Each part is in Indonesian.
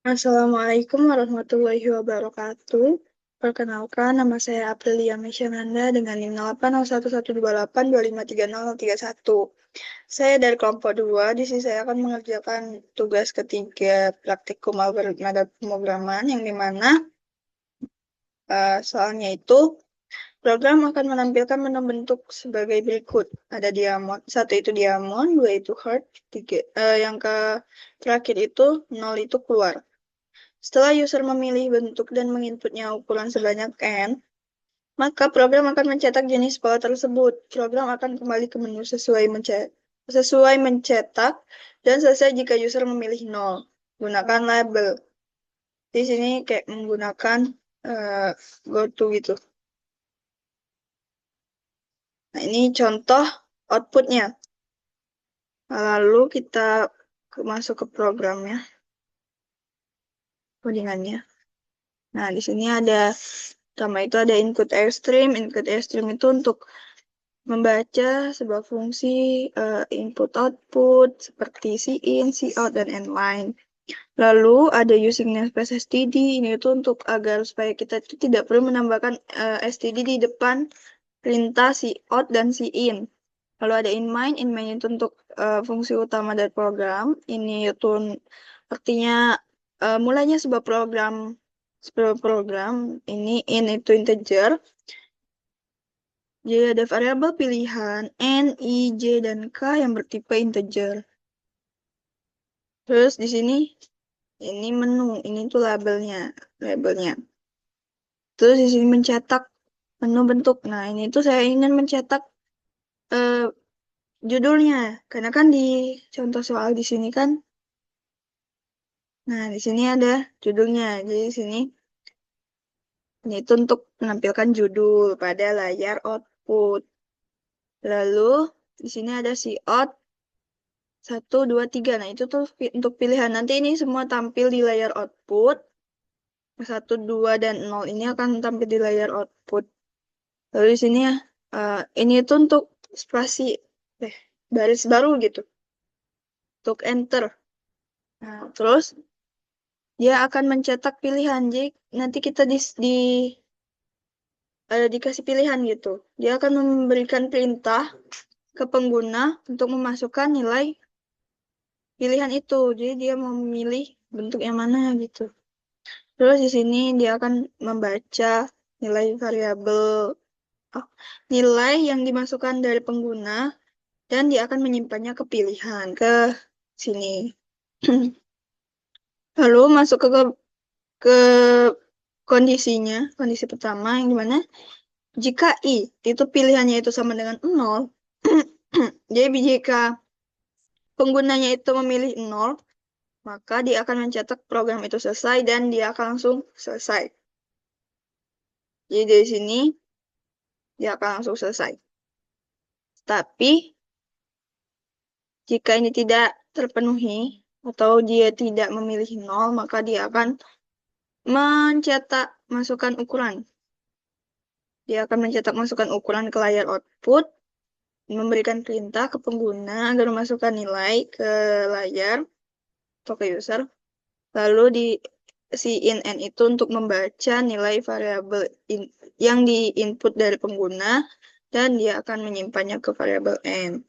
Assalamualaikum warahmatullahi wabarakatuh. Perkenalkan, nama saya Aprilia Mesyananda dengan NIM 8011128253031. Saya dari kelompok 2. Di sini saya akan mengerjakan tugas ketiga praktikum algoritma dan pemrograman yang dimana soalnya itu program akan menampilkan menu bentuk sebagai berikut. Ada diamond, satu itu diamond, dua itu heart, yang terakhir itu nol itu keluar. Setelah user memilih bentuk dan menginputnya ukuran sebanyak n, maka program akan mencetak jenis pola tersebut. Program akan kembali ke menu sesuai mencetak dan selesai jika user memilih 0. Gunakan label. Di sini kayak menggunakan goto gitu. Nah, ini contoh outputnya. Lalu kita masuk ke programnya, codingannya. Nah, di sini ada pertama itu ada input airstream. Input airstream itu untuk membaca sebuah fungsi input output seperti cin, cout, dan inline. Lalu ada using namespace std. Ini itu untuk agar supaya kita itu tidak perlu menambahkan std di depan perintah cout dan cin. Lalu ada inmain. Inmain itu untuk fungsi utama dari program. Ini itu artinya mulanya sebuah program ini in itu integer. Jadi ada variabel pilihan n, i, j, dan k yang bertipe integer. Terus di sini ini menu, ini tuh labelnya. Terus di sini mencetak menu bentuk. Nah, ini tuh saya ingin mencetak eh, judulnya, karena kan di contoh soal di sini kan. Nah, di sini ada judulnya. Jadi di sini ini itu untuk menampilkan judul pada layar output. Lalu di sini ada out 1, 2, 3. Nah, itu tuh untuk pilihan. Nanti ini semua tampil di layar output. 1, 2, dan 0 ini akan tampil di layar output. Lalu di sini ya, ini itu untuk spasi baris baru gitu. Untuk enter. Nah, terus dia akan mencetak pilihan. Jadi nanti kita dikasih pilihan gitu. Dia akan memberikan perintah ke pengguna untuk memasukkan nilai pilihan itu. Jadi dia mau memilih bentuk yang mana gitu. Terus di sini dia akan membaca nilai variabel, nilai yang dimasukkan dari pengguna dan dia akan menyimpannya ke pilihan ke sini. Lalu masuk ke kondisi pertama yang dimana jika i itu pilihannya itu sama dengan 0, jadi jika penggunanya itu memilih 0, maka dia akan mencetak program itu selesai dan dia akan langsung selesai. Jadi dari sini dia akan langsung selesai. Tapi jika ini tidak terpenuhi atau dia tidak memilih 0, maka dia akan mencetak masukan ukuran. Dia akan mencetak masukan ukuran ke layar output, memberikan perintah ke pengguna agar memasukkan nilai ke layar atau ke user. Lalu si in itu untuk membaca nilai variabel yang di-input dari pengguna dan dia akan menyimpannya ke variabel n.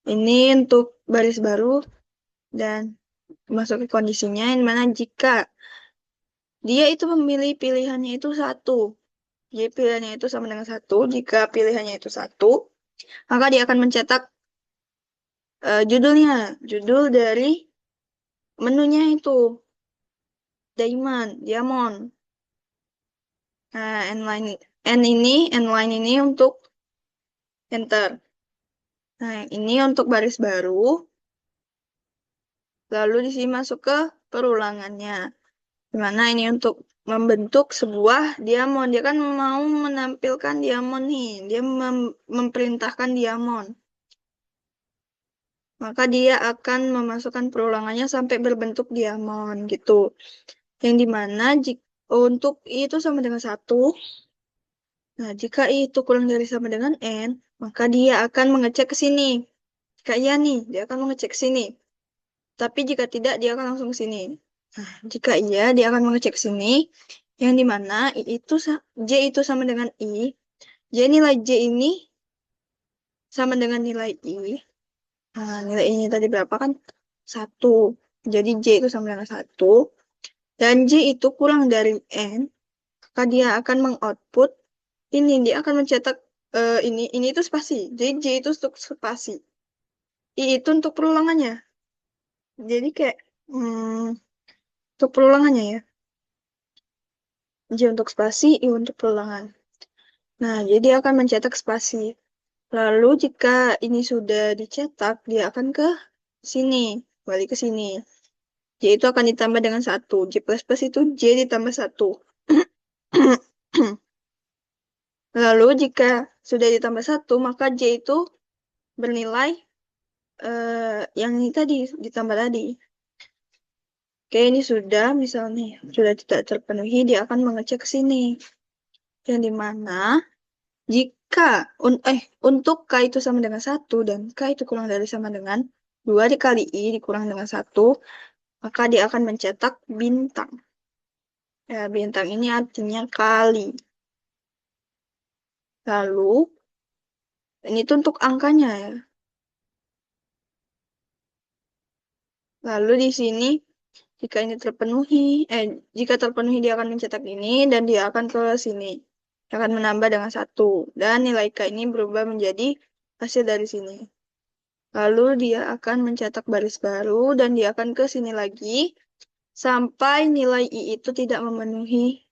Ini untuk baris baru dan masuk ke kondisinya yang mana jika dia itu memilih pilihannya itu 1. Jadi pilihannya itu sama dengan 1. Jika pilihannya itu 1, maka dia akan mencetak judulnya. Judul dari menunya itu. Diamond. Nah, N ini untuk enter. Nah, ini untuk baris baru. Lalu di sini masuk ke perulangannya. Dimana ini untuk membentuk sebuah diamond. Dia kan mau menampilkan diamond nih. Dia memerintahkan diamond. Maka dia akan memasukkan perulangannya sampai berbentuk diamond gitu. Yang dimana untuk I itu sama dengan 1. Nah, jika I itu kurang dari sama dengan N, maka dia akan mengecek ke sini. Jika iya nih, dia akan mengecek ke sini. Tapi jika tidak, dia akan langsung ke sini. Nah, jika iya, dia akan mengecek sini, yang dimana J itu sama dengan I. Jadi nilai J ini sama dengan nilai I. Nah, nilai I ini tadi berapa kan? 1. Jadi J itu sama dengan 1. Dan J itu kurang dari N, maka dia akan mengoutput ini. Dia akan mencetak ini itu spasi. Jadi J itu untuk spasi. I itu untuk perulangannya. Jadi kayak untuk perulangannya ya. J untuk spasi, I untuk perulangan. Nah, jadi dia akan mencetak spasi. Lalu jika ini sudah dicetak, dia akan ke sini, balik ke sini. J itu akan ditambah dengan 1. J plus plus itu J ditambah 1. Lalu jika sudah ditambah 1, maka J itu bernilai yang ini tadi, ditambah tadi. Oke, ini sudah, misalnya sudah tidak terpenuhi, dia akan mengecek ke sini. Yang dimana jika untuk K itu sama dengan 1 dan K itu kurang dari sama dengan 2 dikali I dikurang dengan 1, maka dia akan mencetak bintang. Ya, bintang ini artinya kali. Lalu, ini tuh untuk angkanya ya. Lalu di sini, jika ini terpenuhi, jika terpenuhi dia akan mencetak ini dan dia akan ke sini. Dia akan menambah dengan 1. Dan nilai K ini berubah menjadi hasil dari sini. Lalu dia akan mencetak baris baru dan dia akan ke sini lagi sampai nilai I itu tidak memenuhi,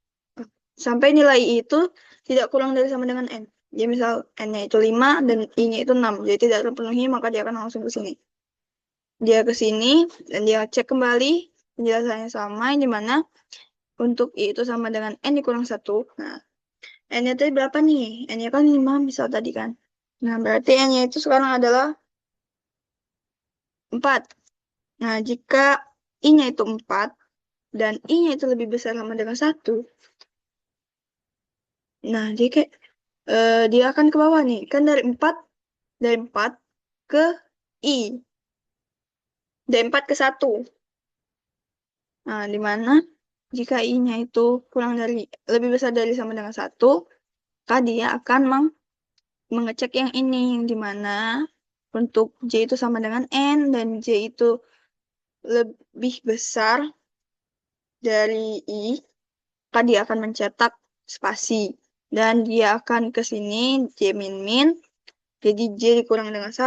sampai nilai I itu tidak kurang dari sama dengan N. Jadi misal N-nya itu 5 dan I-nya itu 6. Jadi tidak terpenuhi, maka dia akan langsung ke sini. Dia ke sini dan dia cek kembali penjelasannya sama, di mana untuk I itu sama dengan N dikurang 1. Nah, N-nya tadi berapa nih? N-nya kan 5 misal tadi kan. Nah, berarti N-nya itu sekarang adalah 4. Nah, jika I-nya itu 4 dan I-nya itu lebih besar sama dengan 1, nah jadi kayak dia akan ke bawah nih. Kan dari 4 ke I. Dari 4 ke 1. Nah, di mana jika I-nya itu kurang dari, lebih besar dari sama dengan 1, maka dia akan mengecek yang ini, yang di mana untuk J itu sama dengan N dan J itu lebih besar dari I, maka dia akan mencetak spasi. Dan dia akan ke sini, J min min, jadi J dikurang dengan 1.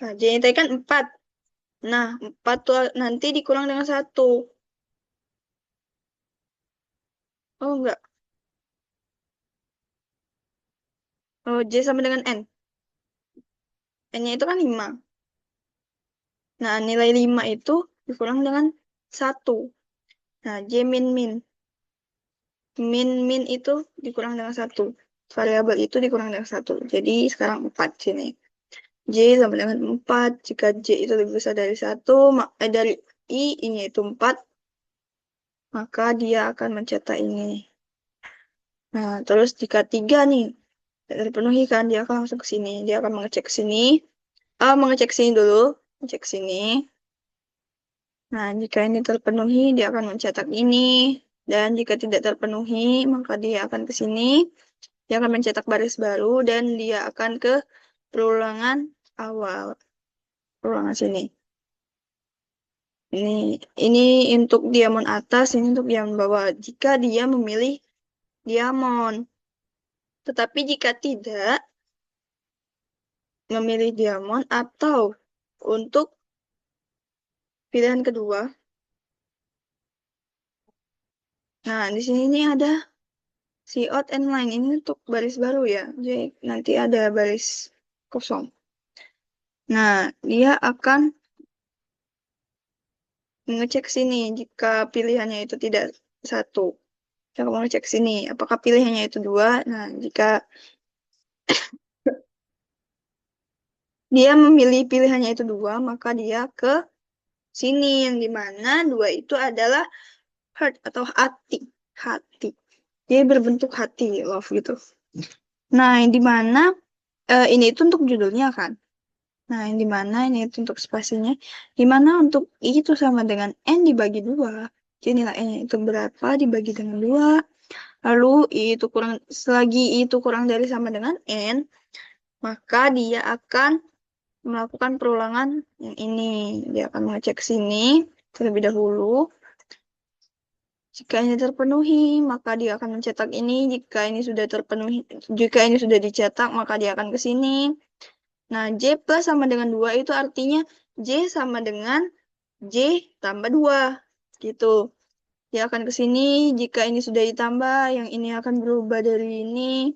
Nah, J ini tadi kan 4. Nah, 4 tuh nanti dikurang dengan 1. Oh, enggak. Oh, J sama dengan N. N-nya itu kan 5. Nah, nilai 5 itu dikurang dengan 1. Nah, J min min. Min min itu dikurang dengan 1. Variabel itu dikurang dengan 1. Jadi sekarang 4 sini. J sama dengan 4. Jika J itu lebih besar dari 1, dari I-nya itu 4, maka dia akan mencetak ini. Nah, terus jika 3 nih, tidak terpenuhi kan, dia akan langsung ke sini. Dia akan mengecek sini. Mengecek sini dulu. Cek sini. Nah, jika ini terpenuhi, dia akan mencetak ini. Dan jika tidak terpenuhi, maka dia akan ke sini. Dia akan mencetak baris baru dan dia akan ke perulangan awal. Perulangan sini. Ini untuk diamond atas, ini untuk diamond bawah. Jika dia memilih diamond. Tetapi jika tidak memilih diamond atau untuk pilihan kedua. Nah, di sini ini ada si out and line. Ini untuk baris baru ya. Jadi nanti ada baris kosong. Nah, dia akan mengecek sini jika pilihannya itu tidak 1. Dia akan mengecek sini. Apakah pilihannya itu 2? Nah, jika dia memilih pilihannya itu 2, maka dia ke sini. Yang dimana 2 itu adalah heart atau hati. Hati. Dia berbentuk hati, love gitu. Nah, yang dimana ini itu untuk judulnya kan. Nah, yang dimana ini itu untuk spasinya. Dimana untuk I itu sama dengan N dibagi 2. Jadi nilai N itu berapa dibagi dengan 2. Lalu I itu kurang, selagi I itu kurang dari sama dengan N, maka dia akan melakukan perulangan yang ini. Dia akan mengecek sini terlebih dahulu. Jika ini terpenuhi, maka dia akan mencetak ini. Jika ini sudah terpenuhi, jika ini sudah dicetak, maka dia akan ke sini. Nah, J plus sama dengan 2 itu artinya J sama dengan J tambah 2. Gitu. Dia akan ke sini. Jika ini sudah ditambah, yang ini akan berubah dari ini.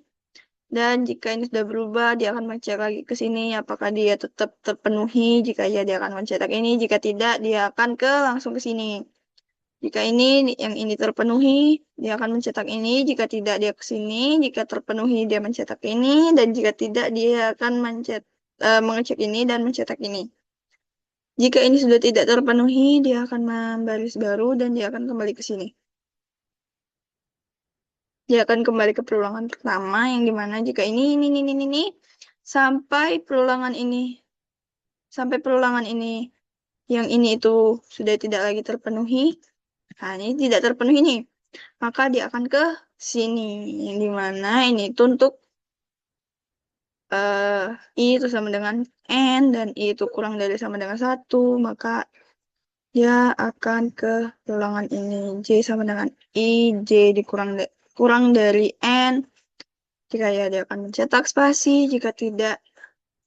Dan jika ini sudah berubah, dia akan mengecek lagi ke sini. Apakah dia tetap terpenuhi? Jika ya, dia akan mencetak ini. Jika tidak, dia akan langsung ke sini. Jika ini yang ini terpenuhi, dia akan mencetak ini. Jika tidak, dia ke sini. Jika terpenuhi, dia mencetak ini. Dan jika tidak, dia akan mengecek ini dan mencetak ini. Jika ini sudah tidak terpenuhi, dia akan membaris baru dan dia akan kembali ke sini. Dia akan kembali ke perulangan pertama yang dimana jika ini sampai perulangan ini yang ini itu sudah tidak lagi terpenuhi. Nah, ini tidak terpenuhi nih. Maka dia akan ke sini yang dimana ini itu untuk I itu sama dengan N dan I itu kurang dari sama dengan 1, maka dia akan ke ulangan ini. J sama dengan I, J kurang dari N. Jika ya, dia akan mencetak spasi. Jika tidak,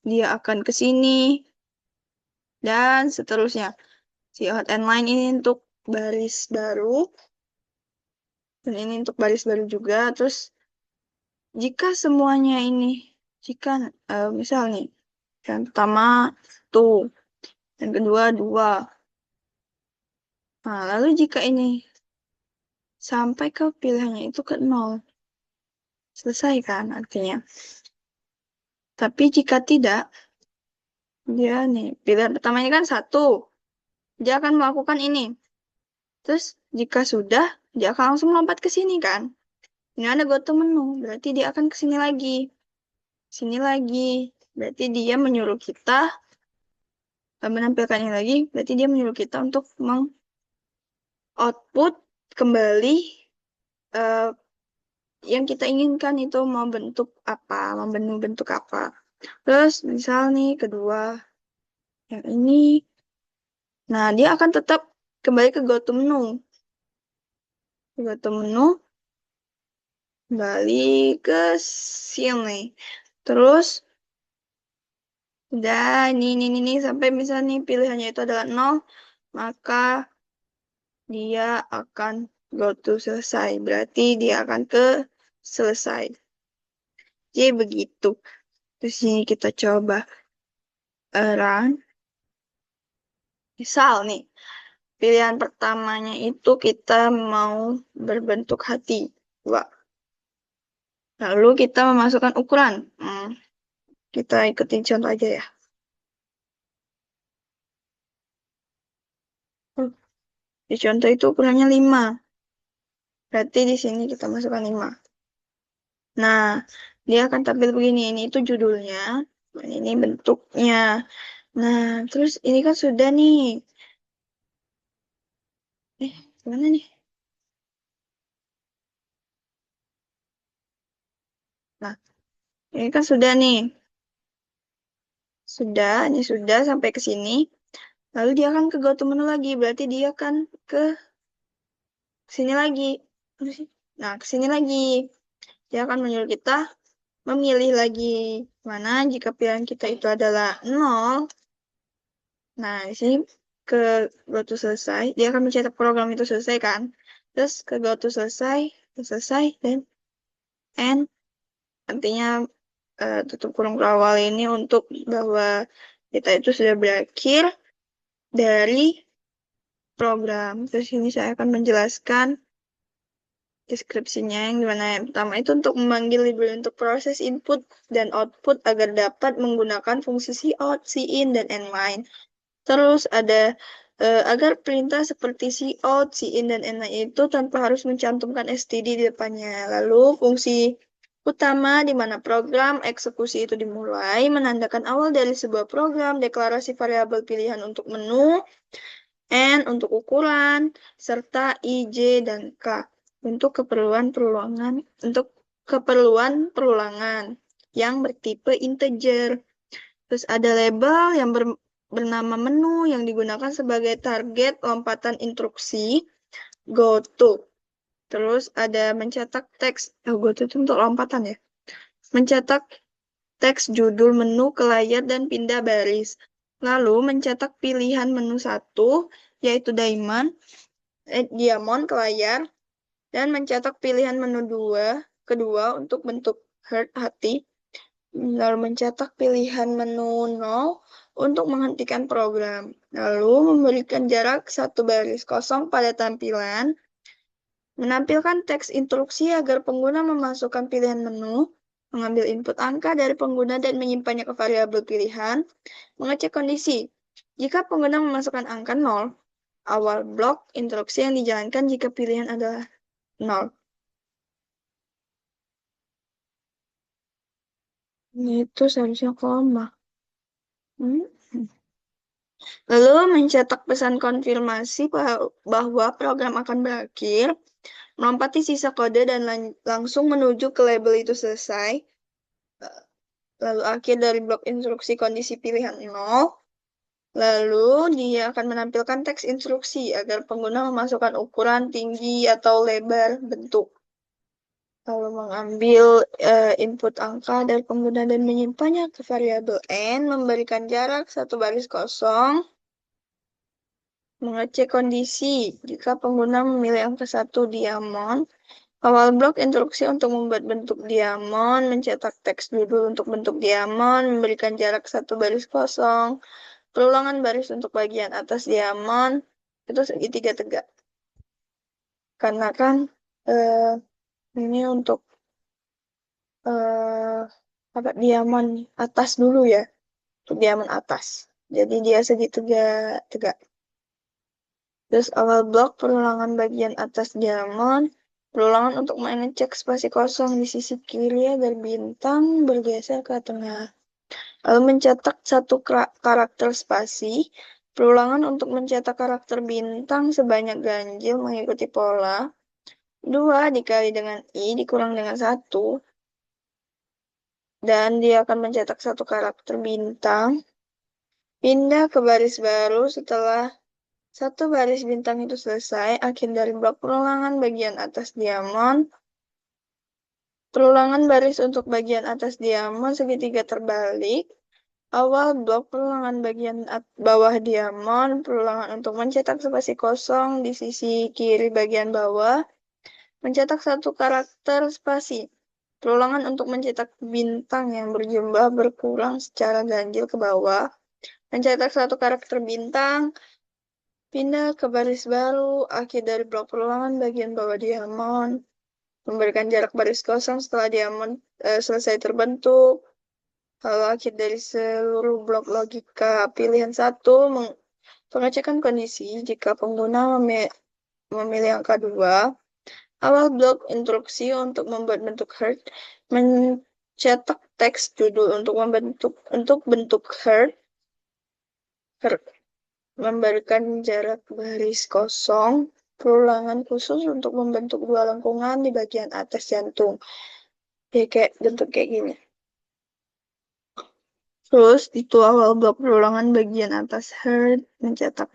dia akan ke sini. Dan seterusnya. Si hot and line ini untuk baris baru. Dan ini untuk baris baru juga. Terus, jika semuanya ini, jika misal nih, yang pertama, tuh. Yang kedua, 2. Nah, lalu jika ini sampai ke pilihannya itu ke 0. Selesai kan artinya. Tapi jika tidak, dia nih, pilihan pertamanya kan 1. Dia akan melakukan ini. Terus jika sudah, dia akan langsung lompat ke sini kan. Ini ada go to menu, berarti dia akan ke sini lagi. Sini lagi. Berarti dia menyuruh kita menampilkan ini lagi, berarti dia menyuruh kita untuk meng-output kembali eh, yang kita inginkan itu mau bentuk apa, mau bentuk apa. Terus misal nih kedua yang ini, nah dia akan tetap kembali ke go to menu. Go to menu, kembali ke sini. Terus udah ini sampai misalnya nih pilihannya itu adalah 0, maka dia akan go to selesai. Berarti dia akan ke selesai. Jadi begitu. Terus ini kita coba run. Misal nih, pilihan pertamanya itu kita mau berbentuk hati. Dua. Lalu kita memasukkan ukuran. Kita ikutin contoh aja ya. Di contoh itu ukurannya 5. Berarti di sini kita masukkan 5. Nah, dia akan tampil begini. Ini itu judulnya. Dan ini bentuknya. Nah, terus ini kan sudah nih. Gimana nih? Nah, ini kan sudah nih. Ini sudah sampai ke sini. Lalu dia akan ke go to menu lagi. Berarti dia akan ke sini lagi. Nah, ke sini lagi. Dia akan menyuruh kita memilih lagi. Mana jika pilihan kita itu adalah 0. Nah, di sini ke go to selesai. Dia akan mencetak program itu selesai kan. Terus ke go to selesai, dan end. Artinya tutup kurung awal ini untuk bahwa kita itu sudah berakhir dari program. Terus ini saya akan menjelaskan deskripsinya yang dimana yang pertama itu untuk memanggil library untuk proses input dan output agar dapat menggunakan fungsi cout, cin, dan inline. Terus ada agar perintah seperti cout, cin, dan inline itu tanpa harus mencantumkan std di depannya. Lalu fungsi utama di mana program eksekusi itu dimulai, menandakan awal dari sebuah program, deklarasi variabel pilihan untuk menu, N untuk ukuran, serta I, J, dan K untuk keperluan perulangan, yang bertipe integer. Terus ada label yang bernama menu yang digunakan sebagai target lompatan instruksi goto. Terus ada mencetak teks, goto itu untuk lompatan ya. Mencetak teks judul menu ke layar dan pindah baris. Lalu mencetak pilihan menu satu, yaitu diamond ke layar, dan mencetak pilihan menu kedua untuk bentuk heart hati, lalu mencetak pilihan menu 0 untuk menghentikan program, lalu memberikan jarak satu baris kosong pada tampilan, menampilkan teks instruksi agar pengguna memasukkan pilihan menu, mengambil input angka dari pengguna dan menyimpannya ke variabel pilihan, mengecek kondisi. Jika pengguna memasukkan angka 0, awal blok instruksi yang dijalankan jika pilihan adalah 0. Itu seharusnya koma. Hmm. Lalu mencetak pesan konfirmasi bahwa program akan berakhir, melompati sisa kode dan langsung menuju ke label itu selesai. Lalu akhir dari blok instruksi kondisi pilihan 0. Lalu dia akan menampilkan teks instruksi agar pengguna memasukkan ukuran, tinggi, atau lebar bentuk. Lalu mengambil input angka dari pengguna dan menyimpannya ke variabel N, memberikan jarak satu baris kosong, mengecek kondisi. Jika pengguna memilih angka 1 diamond, awal blok instruksi untuk membuat bentuk diamond, mencetak teks judul untuk bentuk diamond, memberikan jarak satu baris kosong, perulangan baris untuk bagian atas diamond, itu segitiga tegak. Karena kan ini untuk apa diamond atas dulu ya, untuk diamond atas. Jadi dia segitiga tegak. Terus awal blok perulangan bagian atas diamond, perulangan untuk mengecek spasi kosong di sisi kiri agar bintang bergeser ke tengah. Lalu mencetak satu karakter spasi, perulangan untuk mencetak karakter bintang sebanyak ganjil mengikuti pola. 2 dikali dengan I dikurang dengan 1. Dan dia akan mencetak satu karakter bintang. Pindah ke baris baru setelah satu baris bintang itu selesai, akhir dari blok perulangan bagian atas diamond. Perulangan baris untuk bagian atas diamond segitiga terbalik. Awal blok perulangan bagian bawah diamond. Perulangan untuk mencetak spasi kosong di sisi kiri bagian bawah. Mencetak satu karakter spasi. Perulangan untuk mencetak bintang yang berjumlah berkurang secara ganjil ke bawah. Mencetak satu karakter bintang. Pindah ke baris baru, akhir dari blok perulangan bagian bawah diamond. Memberikan jarak baris kosong setelah diamond selesai terbentuk. Lalu akhir dari seluruh blok logika pilihan 1, pengecekan kondisi jika pengguna memilih angka 2. Awal blok instruksi untuk membuat bentuk heart, mencetak teks judul untuk bentuk heart, memberikan jarak baris kosong, perulangan khusus untuk membentuk 2 lengkungan di bagian atas jantung. Ya kayak bentuk kayak gini. Terus itu awal blok perulangan bagian atas heart, mencetak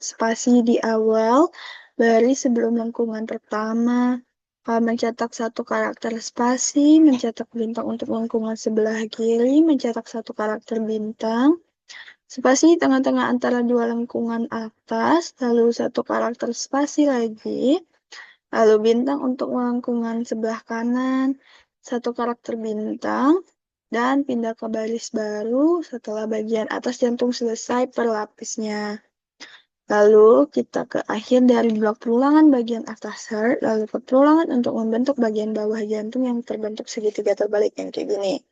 spasi di awal baris sebelum lengkungan pertama. Mencetak satu karakter spasi, mencetak bintang untuk lengkungan sebelah kiri, mencetak satu karakter bintang. Spasi di tengah-tengah antara 2 lengkungan atas, lalu satu karakter spasi lagi, lalu bintang untuk lengkungan sebelah kanan, satu karakter bintang, dan pindah ke baris baru setelah bagian atas jantung selesai per lapisnya. Lalu kita ke akhir dari blok perulangan bagian atas heart, lalu ke perulangan untuk membentuk bagian bawah jantung yang terbentuk segitiga terbalik yang kayak gini.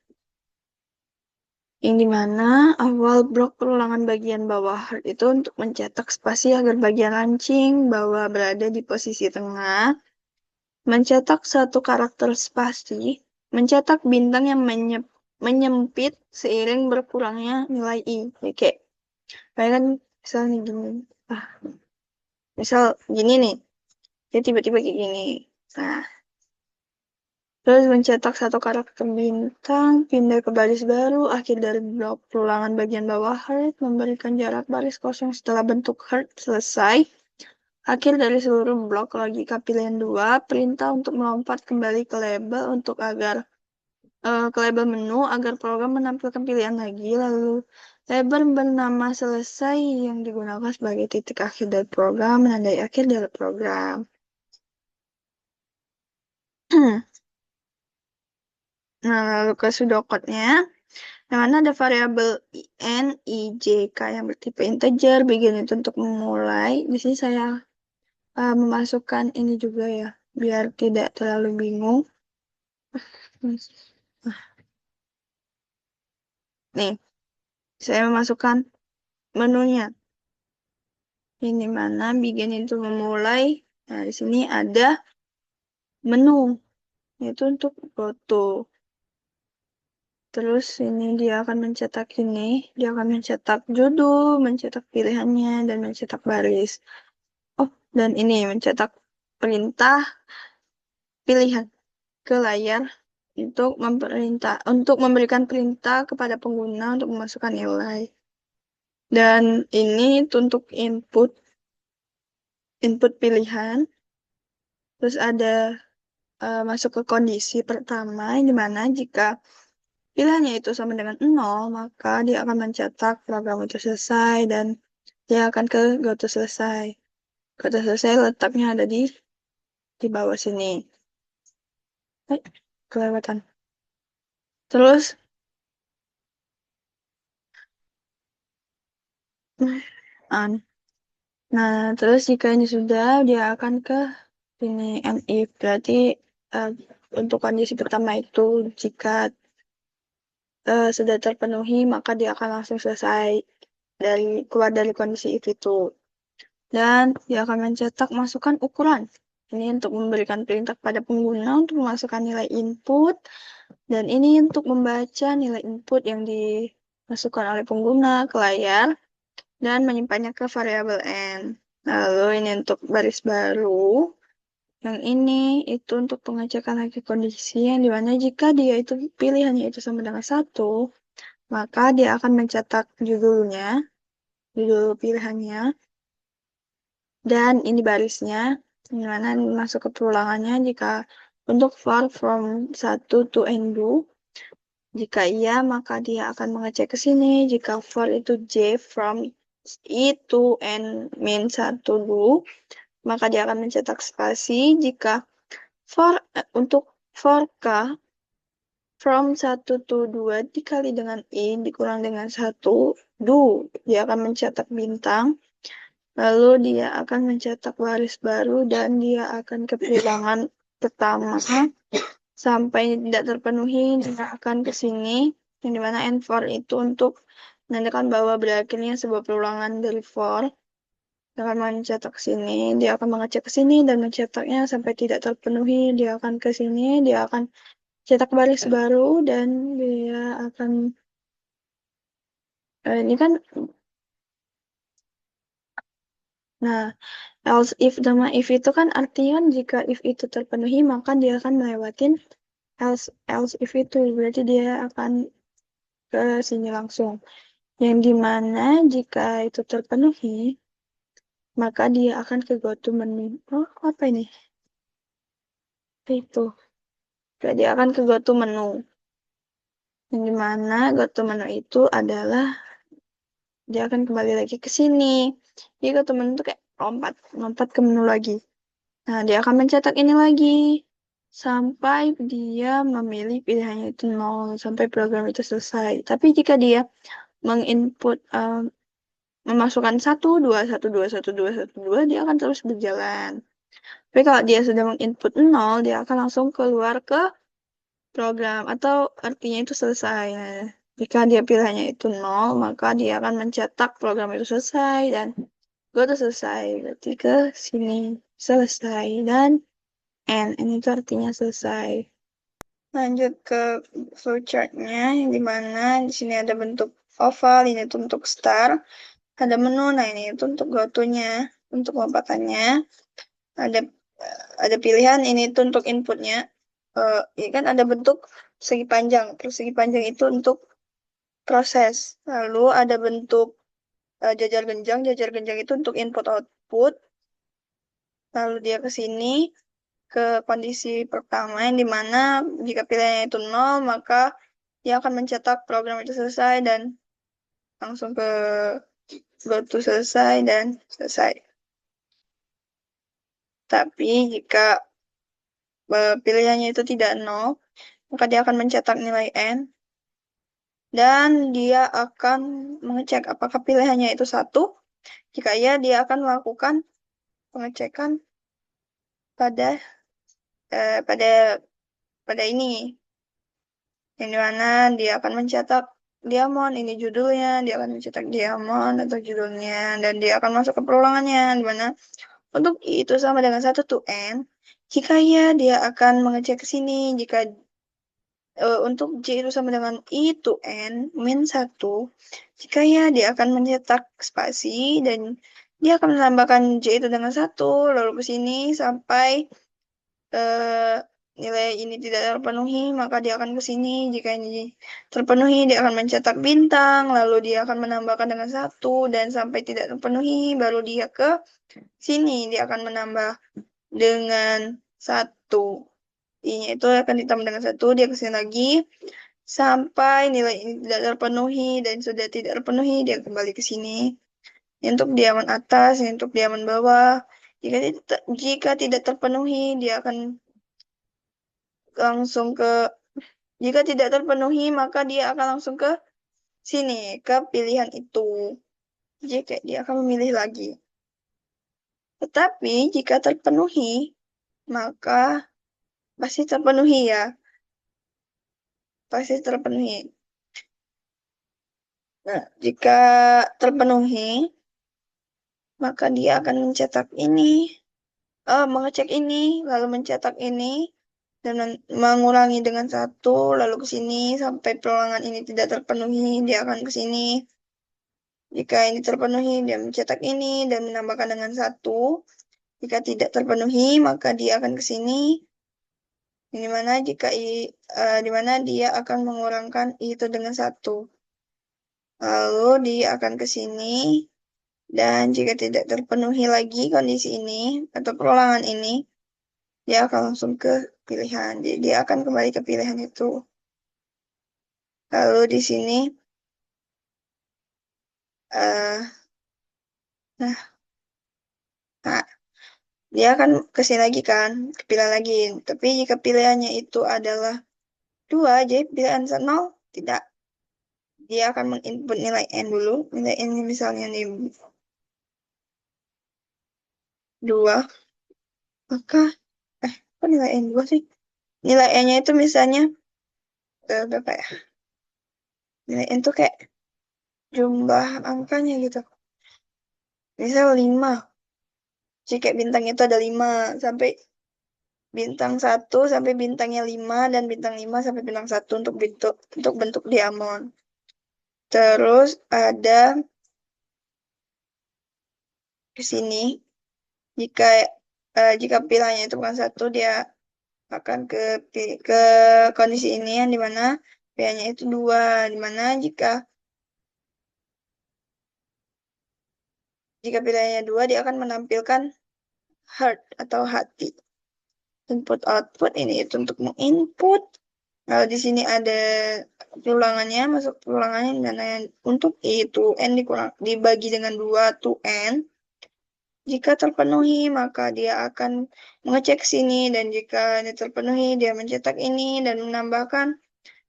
Yang dimana awal blok perulangan bagian bawah heart itu untuk mencetak spasi agar bagian lancing bawah berada di posisi tengah. Mencetak satu karakter spasi, mencetak bintang yang menyempit seiring berkurangnya nilai I. Jadi kayak kan misalnya gini. Ah, misal gini nih. Dia tiba-tiba kayak gini. Nah, terus mencetak satu karakter bintang, pindah ke baris baru, akhir dari blok perulangan bagian bawah heart, memberikan jarak baris kosong setelah bentuk heart selesai. Akhir dari seluruh blok logika pilihan 2, perintah untuk melompat kembali ke label untuk agar ke label menu agar program menampilkan pilihan lagi, lalu label bernama selesai yang digunakan sebagai titik akhir dari program, menandai akhir dari program. Nah, lalu ke pseudocode-nya, yang mana ada variabel n, i, j, k yang bertipe integer, begin itu untuk memulai. Di sini saya memasukkan ini juga ya, biar tidak terlalu bingung. Nih, saya memasukkan menunya. Ini mana begin itu memulai. Nah, di sini ada menu, yaitu untuk foto. Terus ini dia akan mencetak ini, dia akan mencetak judul, mencetak pilihannya, dan mencetak baris. Oh, dan ini mencetak perintah pilihan ke layar untuk memberikan perintah kepada pengguna untuk memasukkan nilai. Dan ini itu untuk input pilihan. Terus ada masuk ke kondisi pertama, di mana jika pilihannya itu sama dengan 0, maka dia akan mencetak program itu selesai dan dia akan ke goto selesai. Goto selesai letaknya ada di bawah sini. Kelewatan. Terus, an. Nah, terus jika ini sudah, dia akan ke sini and if. Berarti eh, untuk kondisi pertama itu jika sudah terpenuhi, maka dia akan langsung selesai keluar dari kondisi if itu. Dan dia akan mencetak masukan ukuran. Ini untuk memberikan perintah pada pengguna untuk memasukkan nilai input. Dan ini untuk membaca nilai input yang dimasukkan oleh pengguna ke layar dan menyimpannya ke variabel n. Lalu ini untuk baris baru. Yang ini itu untuk pengecekan lagi kondisi yang dimana jika dia itu pilihannya itu sama dengan 1, maka dia akan mencetak judulnya, judul pilihannya, dan ini barisnya, dimana masuk ke perulangannya jika untuk for from 1 to end. Jika iya, maka dia akan mengecek ke sini. Jika for itu j from i to n min 1 do, maka dia akan mencetak spasi. Jika untuk for k from 1 to 2 dikali dengan i dikurang dengan 1 do, dia akan mencetak bintang. Lalu dia akan mencetak baris baru dan dia akan ke bilangan pertama sampai tidak terpenuhi, dia akan ke sini, yang dimana N4 itu untuk menandakan bahwa berakhirnya sebuah perulangan dari for. Dia akan mencetak ke sini, dia akan mengecek ke sini dan mencetaknya sampai tidak terpenuhi, dia akan ke sini, dia akan cetak baris baru dan dia akan ini kan, nah else if sama if itu kan artinya kan jika if itu terpenuhi maka dia akan melewatin else if itu, berarti dia akan ke sini langsung. Yang dimana jika itu terpenuhi, maka dia akan ke go-to menu. Oh, apa ini? Itu. Jadi dia akan ke go-to menu. Yang dimana go-to menu itu adalah dia akan kembali lagi ke sini. Jadi go-to menu itu kayak lompat ke menu lagi. Nah, dia akan mencetak ini lagi sampai dia memilih pilihannya itu 0 sampai program itu selesai. Tapi jika dia menginput memasukkan 1, 2, 1, 2, 1, 2, 1, 2, dia akan terus berjalan. Tapi kalau dia sudah menginput 0, dia akan langsung keluar ke program atau artinya itu selesai. Nah, jika dia pilihannya itu 0, maka dia akan mencetak program itu selesai dan gue tuh selesai. Berarti ke sini selesai dan N itu artinya selesai. Lanjut ke flowchart-nya, yang dimana di sini ada bentuk oval, ini tuh untuk star. Ada menu, nah ini itu untuk go-to-nya, untuk lompatannya. Ada ada pilihan, ini tuh untuk inputnya. Ini kan ada bentuk segi panjang, terus segi panjang itu untuk proses. Lalu ada bentuk jajar genjang itu untuk input-output. Lalu dia ke sini, ke kondisi pertama yang dimana jika pilihannya itu nol maka dia akan mencetak program itu selesai dan langsung ke goto selesai dan selesai. Tapi jika pilihannya itu tidak nol maka dia akan mencetak nilai n dan dia akan mengecek apakah pilihannya itu satu. Jika iya, dia akan melakukan pengecekan pada eh, pada pada ini yang dimana dia akan mencetak diamond, ini judulnya, dia akan mencetak diamond atau judulnya, dan dia akan masuk ke perulangannya, dimana untuk I itu sama dengan 1 to N, jika ya dia akan mengecek ke sini, jika untuk J itu sama dengan I to N min 1, jika ya dia akan mencetak spasi, dan dia akan menambahkan J itu dengan 1, lalu ke sini sampai eh, nilai ini tidak terpenuhi, maka dia akan ke sini. Jika ini terpenuhi, dia akan mencetak bintang, lalu dia akan menambahkan dengan 1, dan sampai tidak terpenuhi, baru dia ke sini. Dia akan menambah dengan 1. I-nya itu akan ditambah dengan 1, dia ke sini lagi, sampai nilai ini tidak terpenuhi, dan sudah tidak terpenuhi, dia kembali ke sini. Ini untuk diamond atas, ini untuk diamond bawah. Jika tidak terpenuhi, dia akan langsung ke jika tidak terpenuhi maka dia akan langsung ke sini ke pilihan itu. Jika dia akan memilih lagi. Tetapi jika terpenuhi maka pasti terpenuhi ya. Pasti terpenuhi. Nah, jika terpenuhi maka dia akan mencetak ini, mengecek ini, lalu mencetak ini dan mengurangi dengan 1, lalu ke sini sampai perulangan ini tidak terpenuhi, dia akan ke sini. Jika ini terpenuhi, dia mencetak ini dan menambahkan dengan 1. Jika tidak terpenuhi, maka dia akan ke sini. Di mana dia akan mengurangkan I itu dengan 1. Lalu dia akan ke sini. Dan jika tidak terpenuhi lagi kondisi ini atau perulangan ini, dia akan langsung ke pilihan. Jadi dia akan kembali ke pilihan itu. Lalu di sini, eh, nah, nah, dia akan ke sini lagi kan, ke pilihan lagi. Tapi jika pilihannya itu adalah 2, jadi pilihan 0, tidak. Dia akan menginput nilai N dulu. Nilai N ini misalnya nih 2. Maka, kok nilai N 2 sih? Nilai N-nya itu misalnya, berapa ya? Nilai N itu kayak jumlah angkanya gitu. Misal 5. Jika bintang itu ada 5 sampai bintang 1 sampai bintangnya 5 dan bintang 5 sampai bintang 1 untuk bentuk diamond. Terus ada di sini jika jika pilihannya itu bukan 1, dia akan ke kondisi ini yang dimana pilihannya itu 2, dimana jika pilihannya 2 dia akan menampilkan heart atau hati. Input output ini itu untuk menginput. Kalau di sini ada perulangannya, masuk perulangannya dan untuk itu n dibagi dengan 2 to n. Jika terpenuhi, maka dia akan mengecek sini, dan jika ini terpenuhi, dia mencetak ini dan menambahkan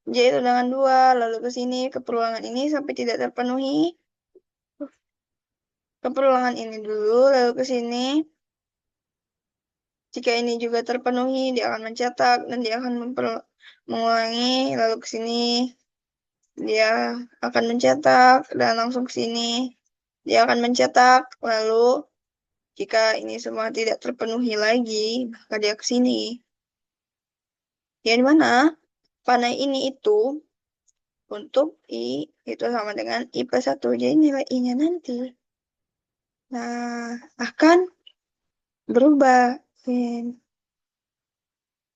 J itu dengan 2, lalu ke sini, ke perulangan ini sampai tidak terpenuhi. Ke perulangan ini dulu, lalu ke sini. Jika ini juga terpenuhi, dia akan mencetak dan dia akan mengulangi, lalu ke sini. Dia akan mencetak dan langsung ke sini. Dia akan mencetak, lalu jika ini semua tidak terpenuhi lagi, maka dia ke sini. Dia di mana? panai ini itu untuk I itu sama dengan I plus 1. Jadi nilai I-nya nanti nah akan berubah.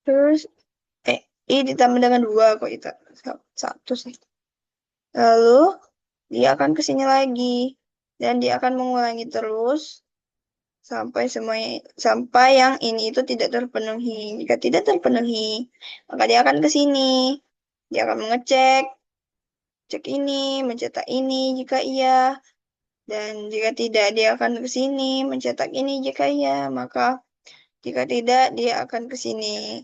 Terus I ditambah dengan 2 kok itu satu sih. Lalu dia akan ke sini lagi dan dia akan mengulangi terus sampai yang ini itu tidak terpenuhi. Jika tidak terpenuhi, maka dia akan ke sini. Dia akan cek ini, mencetak ini jika iya, dan jika tidak dia akan ke sini, mencetak ini jika iya, maka jika tidak dia akan ke sini.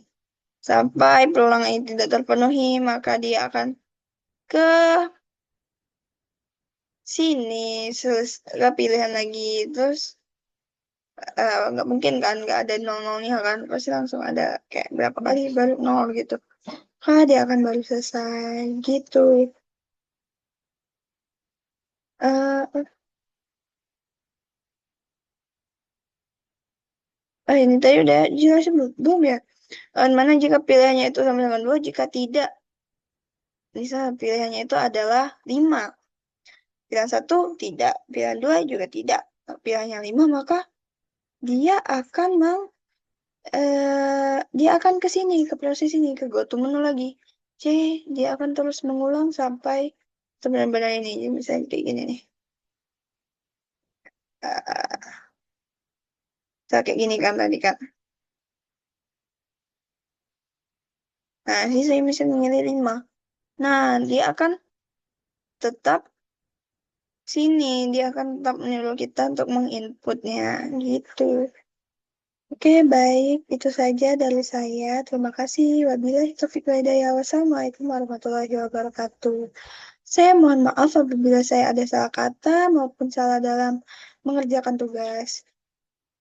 Sampai peluang ini tidak terpenuhi, maka dia akan ke sini, ke pilihan lagi. Terus nggak mungkin kan nggak ada nol-nolnya kan pasti langsung ada kayak berapa kali baru nol gitu dia akan baru selesai gitu. eh ini tadi udah jelasin belum ya. Mana jika pilihannya itu sama dengan 2, jika tidak bisa pilihannya itu adalah 5. Pilihan 1 tidak, pilihan 2 juga tidak. Pilihannya 5 maka dia akan dia akan ke sini, ke proses ini, ke go to menu lagi. Jadi dia akan terus mengulang sampai sebenarnya ini. Jadi misalnya kayak gini nih. Eh, kayak gini kan tadi kan. Nah, ini saya bisa memilih 5. Nah, dia akan tetap sini. Dia akan tetap menyuruh kita untuk menginputnya. Gitu. Oke, baik. Itu saja dari saya. Terima kasih. Wabillahi taufiq wal hidayah. Wassalamualaikum warahmatullahi wabarakatuh. Saya mohon maaf apabila saya ada salah kata maupun salah dalam mengerjakan tugas.